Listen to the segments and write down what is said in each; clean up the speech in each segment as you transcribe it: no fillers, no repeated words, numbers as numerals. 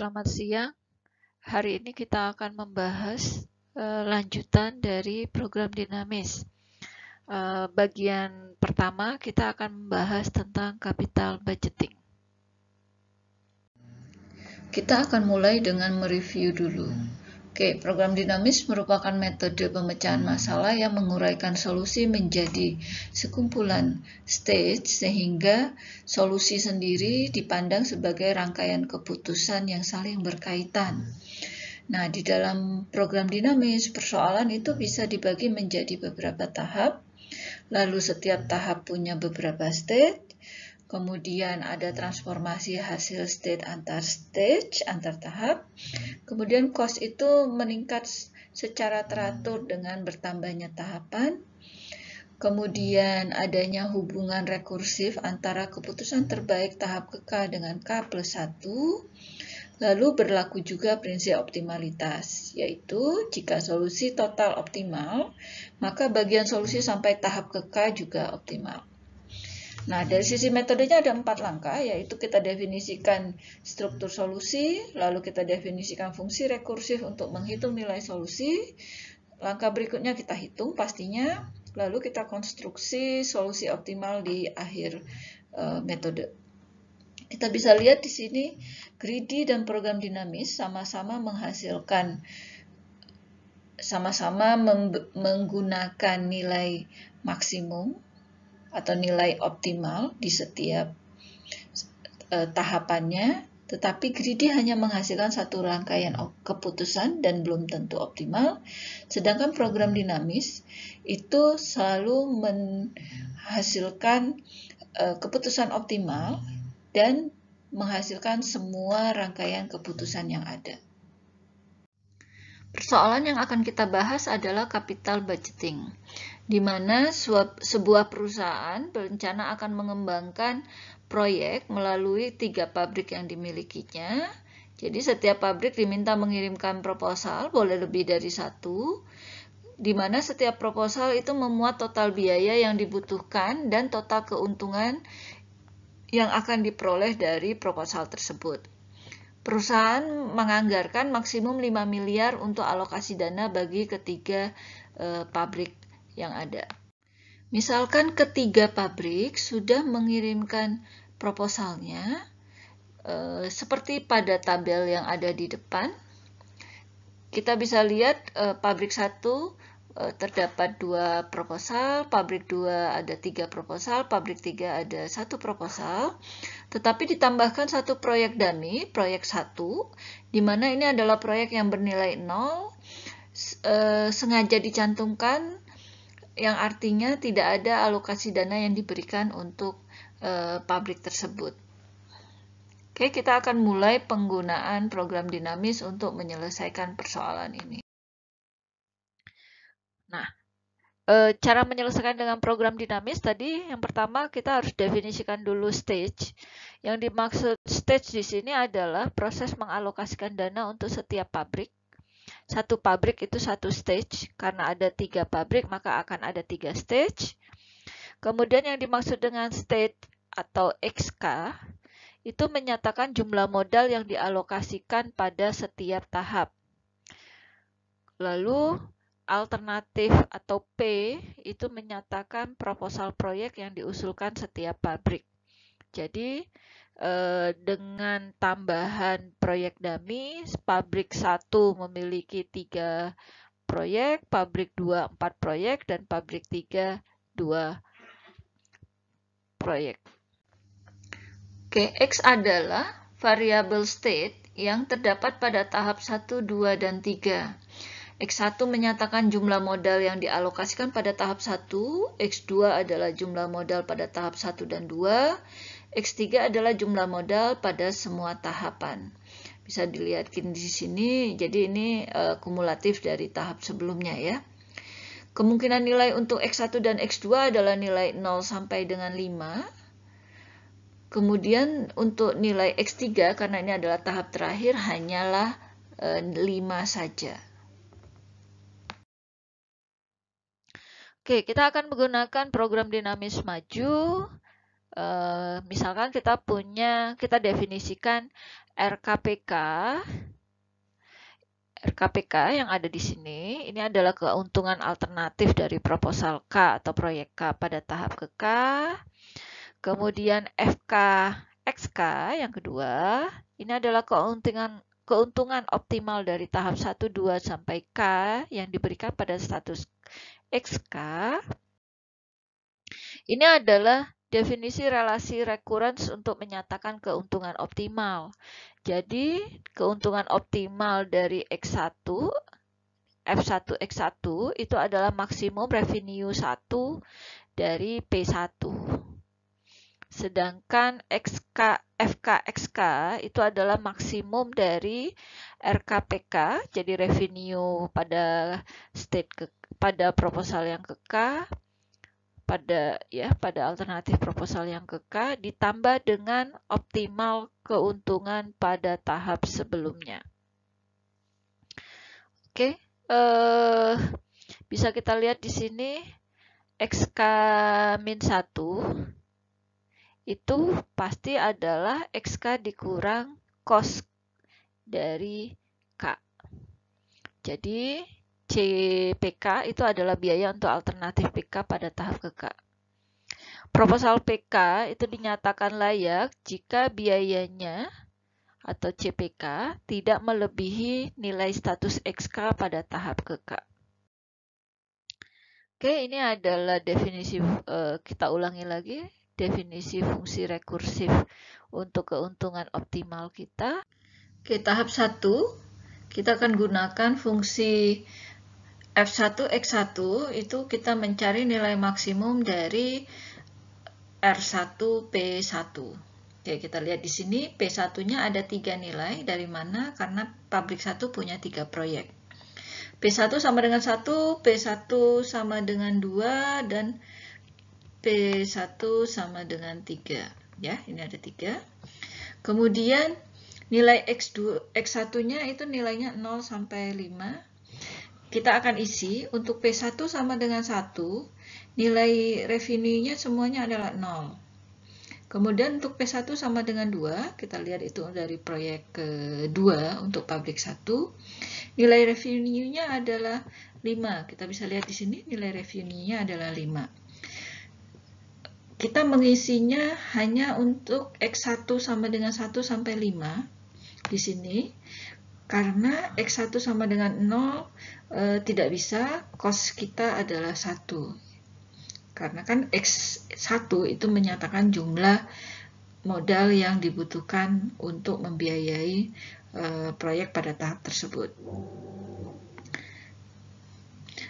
selamat siang. Hari ini kita akan membahas lanjutan dari program dinamis. Bagian pertama kita akan membahas tentang capital budgeting. Kita akan mulai dengan mereview dulu. Program dinamis merupakan metode pemecahan masalah yang menguraikan solusi menjadi sekumpulan stage sehingga solusi sendiri dipandang sebagai rangkaian keputusan yang saling berkaitan. Nah, di dalam program dinamis, persoalan itu bisa dibagi menjadi beberapa tahap, lalu setiap tahap punya beberapa stage. Kemudian ada transformasi hasil state antar tahap. Kemudian cost itu meningkat secara teratur dengan bertambahnya tahapan. Kemudian adanya hubungan rekursif antara keputusan terbaik tahap ke K dengan K plus 1. Lalu berlaku juga prinsip optimalitas, yaitu jika solusi total optimal, maka bagian solusi sampai tahap ke K juga optimal. Nah, dari sisi metodenya ada 4 langkah, yaitu kita definisikan struktur solusi, lalu kita definisikan fungsi rekursif untuk menghitung nilai solusi. Langkah berikutnya kita hitung pastinya, lalu kita konstruksi solusi optimal di akhir metode. Kita bisa lihat di sini, greedy dan program dinamis sama-sama menggunakan nilai maksimum atau nilai optimal di setiap tahapannya, tetapi greedy hanya menghasilkan satu rangkaian keputusan dan belum tentu optimal, sedangkan program dinamis itu selalu menghasilkan keputusan optimal dan menghasilkan semua rangkaian keputusan yang ada. Persoalan yang akan kita bahas adalah capital budgeting, di mana sebuah perusahaan berencana akan mengembangkan proyek melalui 3 pabrik yang dimilikinya. Jadi setiap pabrik diminta mengirimkan proposal, boleh lebih dari 1, di mana setiap proposal itu memuat total biaya yang dibutuhkan dan total keuntungan yang akan diperoleh dari proposal tersebut. Perusahaan menganggarkan maksimum 5 miliar untuk alokasi dana bagi ketiga pabrik yang ada. Misalkan ketiga pabrik sudah mengirimkan proposalnya, seperti pada tabel yang ada di depan. Kita bisa lihat pabrik 1 terdapat 2 proposal, pabrik 2 ada 3 proposal, pabrik 3 ada 1 proposal, tetapi ditambahkan 1 proyek dummy, proyek 1, di mana ini adalah proyek yang bernilai 0, sengaja dicantumkan, yang artinya tidak ada alokasi dana yang diberikan untuk pabrik tersebut. Kita akan mulai penggunaan program dinamis untuk menyelesaikan persoalan ini. Nah, cara menyelesaikan dengan program dinamis tadi, yang pertama kita harus definisikan dulu stage. Yang dimaksud stage di sini adalah proses mengalokasikan dana untuk setiap pabrik. Satu pabrik itu 1 stage, karena ada 3 pabrik maka akan ada 3 stage. Kemudian yang dimaksud dengan stage atau XK itu menyatakan jumlah modal yang dialokasikan pada setiap tahap. Lalu alternatif atau P itu menyatakan proposal proyek yang diusulkan setiap pabrik. Jadi dengan tambahan proyek dummy, pabrik 1 memiliki 3 proyek, pabrik 2 4 proyek, dan pabrik 3 2 proyek. X adalah variabel state yang terdapat pada tahap 1, 2, dan 3. X1 menyatakan jumlah modal yang dialokasikan pada tahap 1, X2 adalah jumlah modal pada tahap 1 dan 2, X3 adalah jumlah modal pada semua tahapan. Bisa dilihat di sini, jadi ini kumulatif dari tahap sebelumnya ya. Kemungkinan nilai untuk X1 dan X2 adalah nilai 0 sampai dengan 5. Kemudian untuk nilai X3, karena ini adalah tahap terakhir, hanyalah 5 saja. Kita akan menggunakan program dinamis maju. Misalkan kita definisikan RKPK yang ada di sini, ini adalah keuntungan alternatif dari proposal K atau proyek K pada tahap ke-K. Kemudian FK-XK yang kedua, ini adalah keuntungan optimal dari tahap 1, 2, sampai K yang diberikan pada status XK. Ini adalah definisi relasi recurrence untuk menyatakan keuntungan optimal. Jadi, keuntungan optimal dari X1, F1X1 itu adalah maksimum revenue 1 dari P1. Sedangkan FKXK itu adalah maksimum dari RKPK, jadi revenue pada pada proposal yang ke-K, pada alternatif proposal yang ke-K ditambah dengan optimal keuntungan pada tahap sebelumnya. Oke, bisa kita lihat di sini XK-1 itu pasti adalah XK dikurang cost dari K. Jadi CPK itu adalah biaya untuk alternatif PK pada tahap ke-K. Proposal PK itu dinyatakan layak jika biayanya atau CPK tidak melebihi nilai status XK pada tahap ke-K. Oke, ini adalah definisi, kita ulangi lagi, definisi fungsi rekursif untuk keuntungan optimal kita. Oke, tahap 1, kita akan gunakan fungsi F1X1, itu kita mencari nilai maksimum dari R1 P1. Oke, kita lihat di sini P1-nya ada 3 nilai, dari mana? Karena pabrik 1 punya 3 proyek. P1 sama dengan 1, P1 sama dengan 2, dan P1 sama dengan 3. Ya, ini ada 3. Kemudian nilai X1-nya itu nilainya 0 sampai 5. Kita akan isi untuk P1 sama dengan 1, nilai revenue-nya semuanya adalah 0. Kemudian untuk P1 sama dengan 2, kita lihat itu dari proyek kedua untuk pabrik 1, nilai revenue-nya adalah 5. Kita bisa lihat di sini nilai revenue-nya adalah 5. Kita mengisinya hanya untuk X1 sama dengan 1 sampai 5 di sini. Karena X1 sama dengan 0 tidak bisa, cost kita adalah 1. Karena kan X1 itu menyatakan jumlah modal yang dibutuhkan untuk membiayai proyek pada tahap tersebut.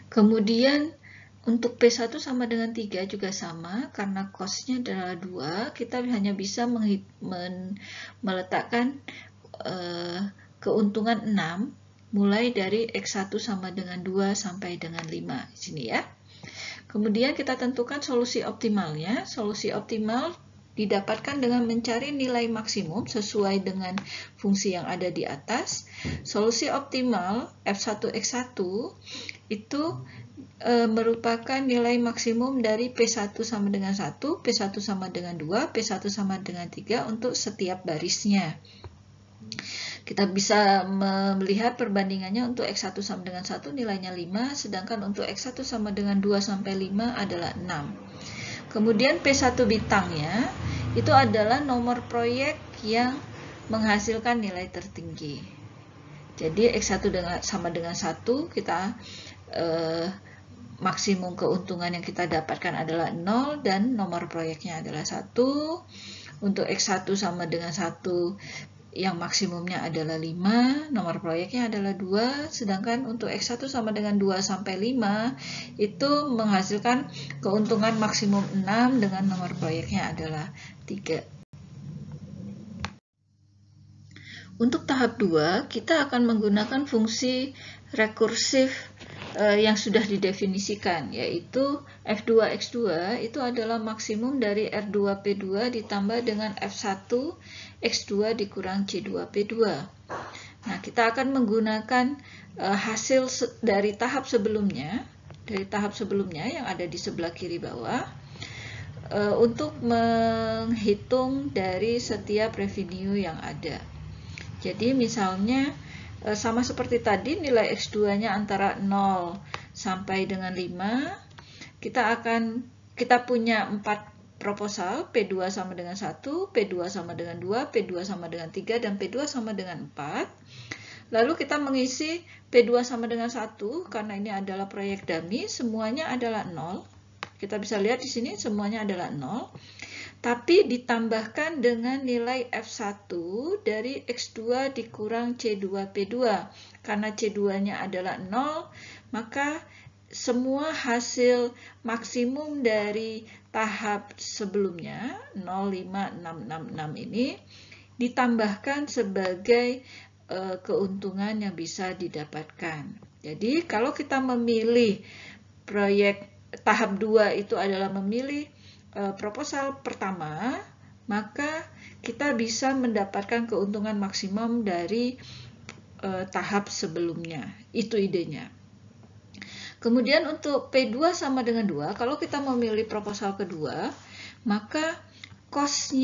Kemudian untuk P1 sama dengan 3 juga sama, karena cost-nya adalah 2, kita hanya bisa meletakkan keuntungan 6 mulai dari X1 sama dengan 2 sampai dengan 5 di sini ya. Kemudian kita tentukan solusi optimalnya. Solusi optimal didapatkan dengan mencari nilai maksimum sesuai dengan fungsi yang ada di atas. Solusi optimal F1X1 itu merupakan nilai maksimum dari P1 sama dengan 1, P1 sama dengan 2, P1 sama dengan 3 untuk setiap barisnya. Kita bisa melihat perbandingannya untuk X1 sama dengan 1 nilainya 5, sedangkan untuk X1 sama dengan 2 sampai 5 adalah 6. Kemudian P1 bintangnya itu adalah nomor proyek yang menghasilkan nilai tertinggi. Jadi X1 sama dengan 1, kita maksimum keuntungan yang kita dapatkan adalah 0 dan nomor proyeknya adalah 1. Untuk X1 sama dengan 1 yang maksimumnya adalah 5, nomor proyeknya adalah 2, sedangkan untuk X1 sama dengan 2 sampai 5 itu menghasilkan keuntungan maksimum 6 dengan nomor proyeknya adalah 3. Untuk tahap 2, kita akan menggunakan fungsi rekursif yang sudah didefinisikan, yaitu F2X2 itu adalah maksimum dari R2P2 ditambah dengan F1X2 dikurang C2P2. Nah, kita akan menggunakan hasil dari tahap sebelumnya yang ada di sebelah kiri bawah. untuk menghitung dari setiap revenue yang ada. Jadi misalnya sama seperti tadi, nilai X2-nya antara 0 sampai dengan 5. Kita punya 4 proposal, P2 sama dengan 1, P2 sama dengan 2, P2 sama dengan 3, dan P2 sama dengan 4. Lalu kita mengisi P2 sama dengan 1, karena ini adalah proyek dummy, semuanya adalah 0. Kita bisa lihat di sini semuanya adalah 0. Tapi ditambahkan dengan nilai F1 dari X2 dikurang C2P2. Karena C2-nya adalah 0, maka semua hasil maksimum dari tahap sebelumnya, 0, 5, 6, 6, 6 ini, ditambahkan sebagai keuntungan yang bisa didapatkan. Jadi kalau kita memilih proyek tahap 2 itu adalah memilih proposal pertama, maka kita bisa mendapatkan keuntungan maksimum dari tahap sebelumnya. Itu idenya. Kemudian untuk P2 sama dengan 2, kalau kita memilih proposal kedua, maka cost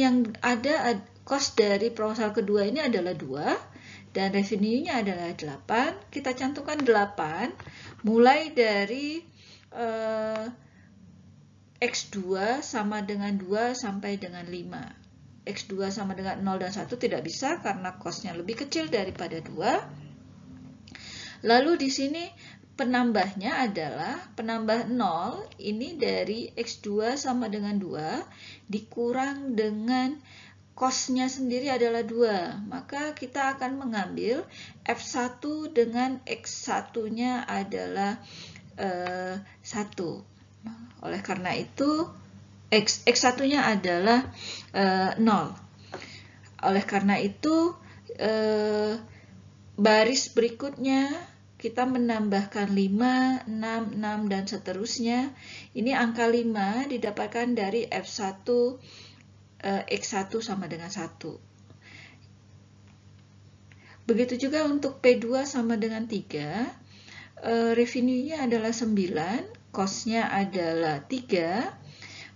dari proposal kedua ini adalah 2, dan revenue-nya adalah 8. Kita cantumkan 8, mulai dari X2 sama dengan 2 sampai dengan 5. X2 sama dengan 0 dan 1 tidak bisa karena cost-nya lebih kecil daripada 2. Lalu di sini penambahnya adalah penambah 0 ini dari X2 sama dengan 2 dikurang dengan cost-nya sendiri adalah 2. Maka kita akan mengambil F1 dengan X1-nya adalah 1. Oleh karena itu X1-nya adalah 0. Oleh karena itu baris berikutnya kita menambahkan 5, 6, 6 dan seterusnya. Ini angka 5 didapatkan dari F1 X1 sama dengan 1. Begitu juga untuk P2 sama dengan 3. Revenue-nya adalah 9, cost-nya adalah 3,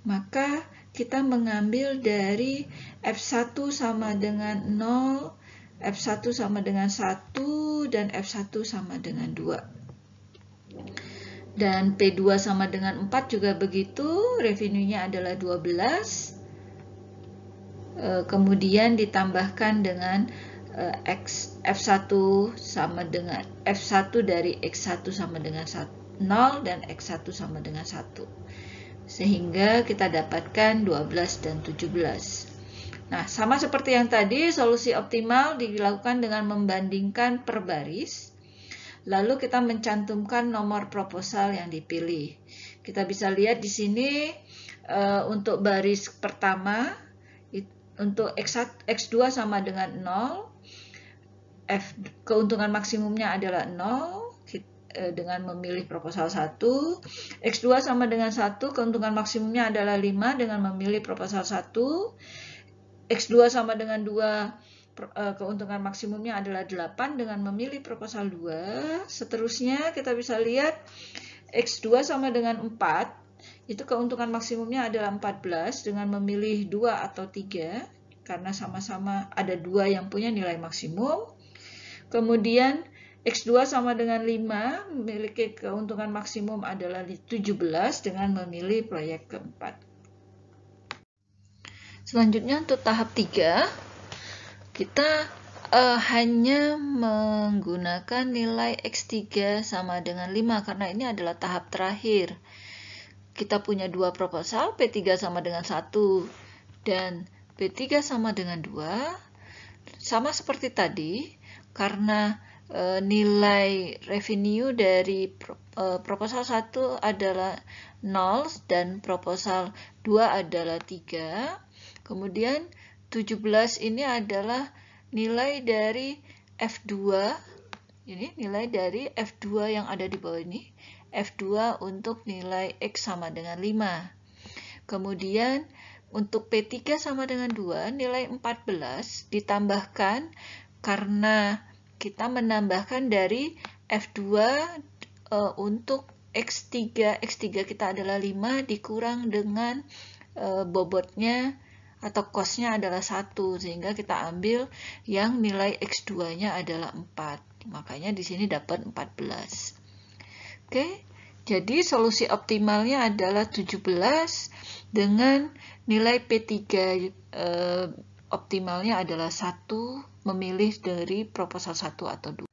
maka kita mengambil dari F1 sama dengan 0, F1 sama dengan 1, dan F1 sama dengan 2. Dan P2 sama dengan 4 juga begitu, revenue-nya adalah 12, kemudian ditambahkan dengan F1 sama dengan F1 dari X1 sama dengan 0 dan X1 sama dengan 1. Sehingga kita dapatkan 12 dan 17. Nah, sama seperti yang tadi, solusi optimal dilakukan dengan membandingkan per baris. Lalu kita mencantumkan nomor proposal yang dipilih. Kita bisa lihat di sini untuk baris pertama, untuk X2 sama dengan 0, keuntungan maksimumnya adalah 0 dengan memilih proposal 1. X2 sama dengan 1, keuntungan maksimumnya adalah 5 dengan memilih proposal 1. X2 sama dengan 2, keuntungan maksimumnya adalah 8 dengan memilih proposal 2. Seterusnya kita bisa lihat X2 sama dengan 4, itu keuntungan maksimumnya adalah 14 dengan memilih 2 atau 3, karena sama-sama ada 2 yang punya nilai maksimum. Kemudian X2 sama dengan 5, memiliki keuntungan maksimum adalah 17 dengan memilih proyek keempat. Selanjutnya untuk tahap 3, kita hanya menggunakan nilai X3 sama dengan 5 karena ini adalah tahap terakhir. Kita punya 2 proposal, P3 sama dengan 1 dan P3 sama dengan 2. Sama seperti tadi, karena nilai revenue dari proposal 1 adalah 0 dan proposal 2 adalah 3. Kemudian 17 ini adalah nilai dari F2. Ini nilai dari F2 yang ada di bawah ini. F2 untuk nilai X sama dengan 5. Kemudian untuk P3 sama dengan 2, nilai 14 ditambahkan karena kita menambahkan dari F2 untuk X3. X3 kita adalah 5 dikurang dengan bobotnya atau cost-nya adalah 1, sehingga kita ambil yang nilai X2-nya adalah 4. Makanya di sini dapat 14. Oke, jadi solusi optimalnya adalah 17 dengan nilai P3 optimalnya adalah 1, memilih dari proposal 1 atau 2.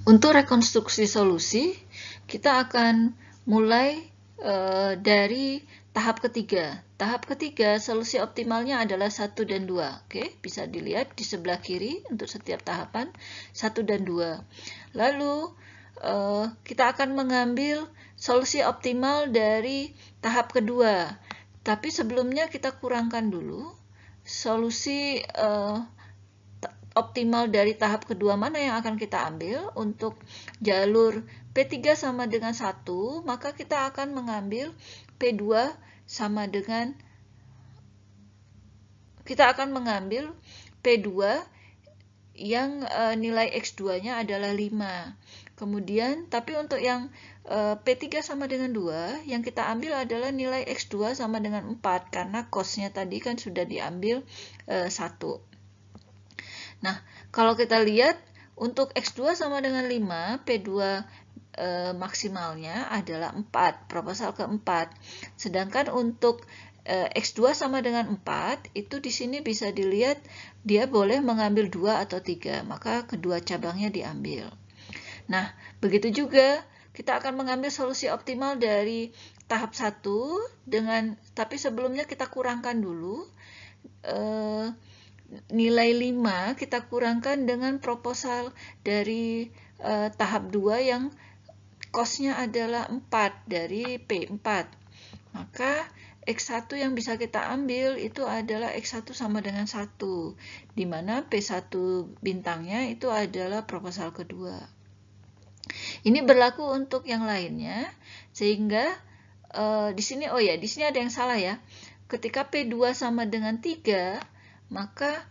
Untuk rekonstruksi solusi, kita akan mulai dari tahap ketiga. Tahap ketiga, solusi optimalnya adalah 1 dan 2. Oke, bisa dilihat di sebelah kiri untuk setiap tahapan 1 dan 2. Lalu kita akan mengambil solusi optimal dari tahap kedua. Tapi sebelumnya kita kurangkan dulu solusi optimal dari tahap kedua mana yang akan kita ambil. Untuk jalur P3 sama dengan 1, maka kita akan mengambil P2 sama dengan P2 yang nilai X2-nya adalah 5. Kemudian, tapi untuk yang P3 sama dengan 2, yang kita ambil adalah nilai X2 sama dengan 4, karena cost-nya tadi kan sudah diambil 1. Nah, kalau kita lihat untuk X2 sama dengan 5, P2 maksimalnya adalah 4, proposal keempat. Sedangkan untuk X2 sama dengan 4, itu di sini bisa dilihat dia boleh mengambil 2 atau 3, maka kedua cabangnya diambil. Nah, begitu juga kita akan mengambil solusi optimal dari tahap 1 tapi sebelumnya kita kurangkan dulu nilai 5 kita kurangkan dengan proposal dari tahap 2 yang cost-nya adalah 4 dari P4. Maka X1 yang bisa kita ambil itu adalah X1 sama dengan 1, di mana P1 bintangnya itu adalah proposal kedua. Ini berlaku untuk yang lainnya, sehingga di sini ada yang salah ya. Ketika P2 sama dengan 3, maka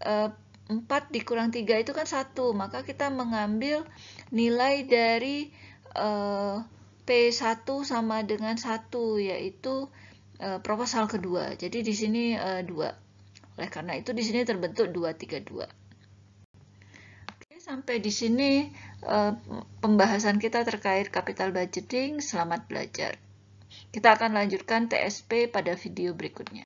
4 dikurang 3 itu kan 1, maka kita mengambil nilai dari P1 sama dengan 1, yaitu proposal kedua. Jadi di sini 2. Oleh karena itu di sini terbentuk 2, 3, 2. Oke, sampai di sini pembahasan kita terkait capital budgeting. Selamat belajar. Kita akan lanjutkan TSP pada video berikutnya.